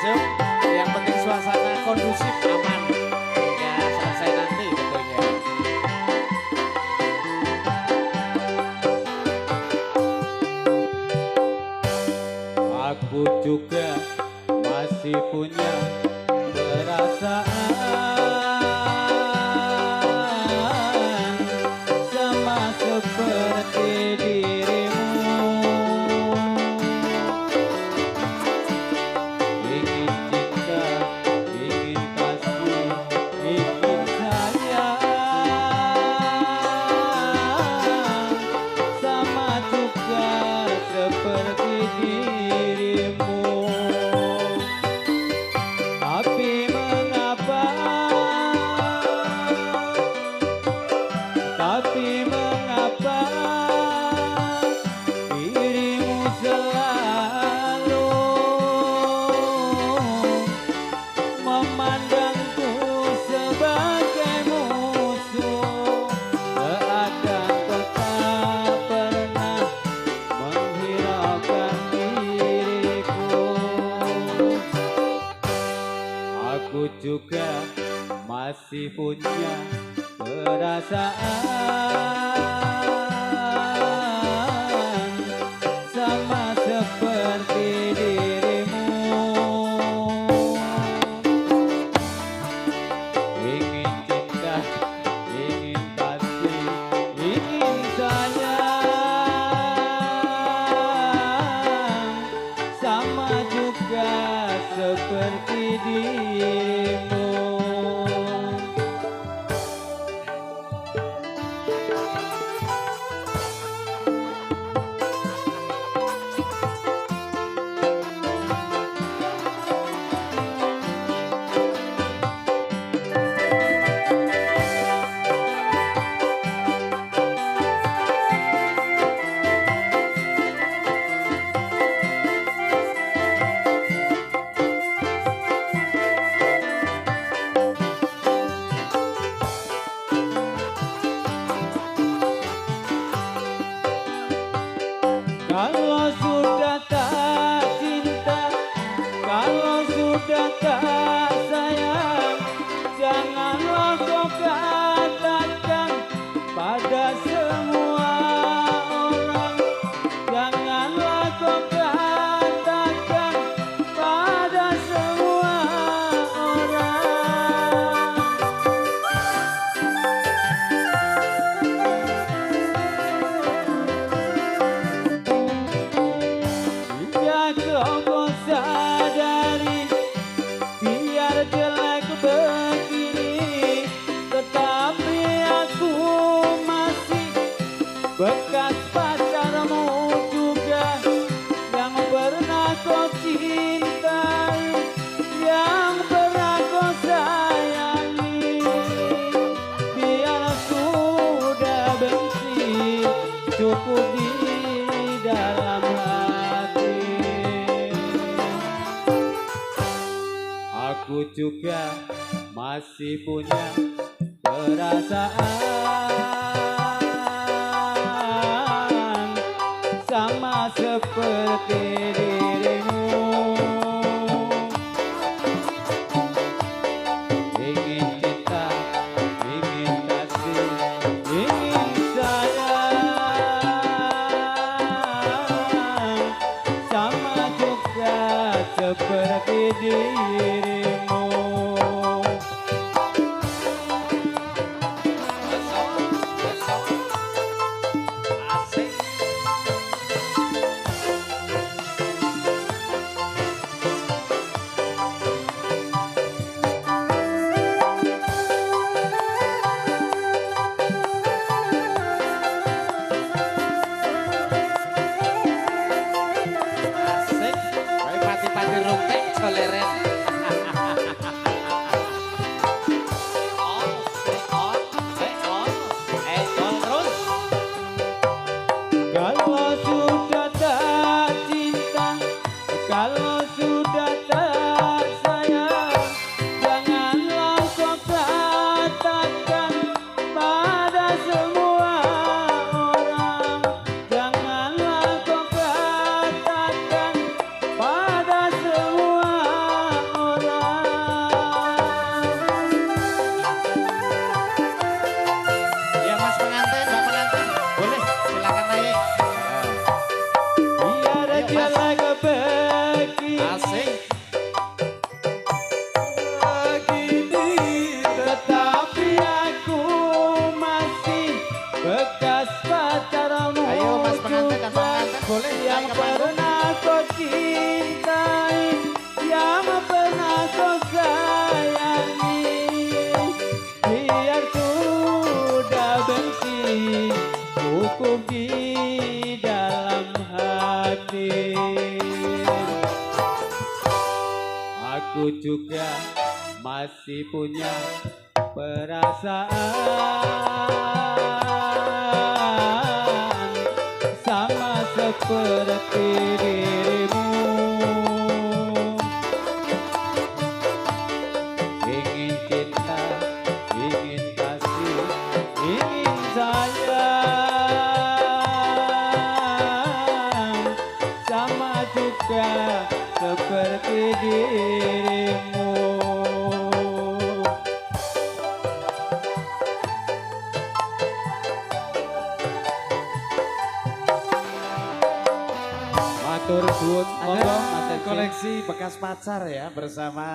adem, yang penting suasana kondusif aman hingga selesai nanti tentunya. Aku juga masih punya perasaan sama seperti dirimu. Ingin cinta, ingin kasih, ingin sayang sama juga seperti dirimu. Tapi mengapa, tapi mengapa dirimu selalu memandangku sebagai musuh? Seakan kau tak pernah menghiraukan diriku. Aku juga masih punya perasaan sama seperti dirimu. Ingin cinta, ingin kasih, ingin sayang sama juga seperti dirimu. Kalau sudah tak cinta, kalau sudah tak sayang, janganlah kau katakan pada semua orang. Janganlah kau katakan pada semua orang. Jika kau sadari biar jelek begini, tetapi aku masih bekas pacarmu juga, yang pernah kau cintai, yang pernah kau sayangi. Biar sudah benci, cukup di dalam hati. Aku juga masih punya perasaan sama seperti dirimu. Ingin cinta, ingin kasih, ingin sayang sama juga seperti dirimu. Asik. Asik. Kayak pati-pati rungkek soleren. Tiada kebeki Asik. tetapi aku masih bekas pacarmu. Ayo Mas pengantin dan pengantin boleh Yang naik ke panggung. pernah kau cintai, yang pernah kau sayangi, biar sudah benci cukup di dalam hati. Aku juga masih punya perasaan sama seperti dirimu. Ingin cinta, ingin kasih, ingin sayang sama juga seperti dirimu. Matur suwun, monggo Mas Ada Ejen. koleksi bekas pacar ya bersama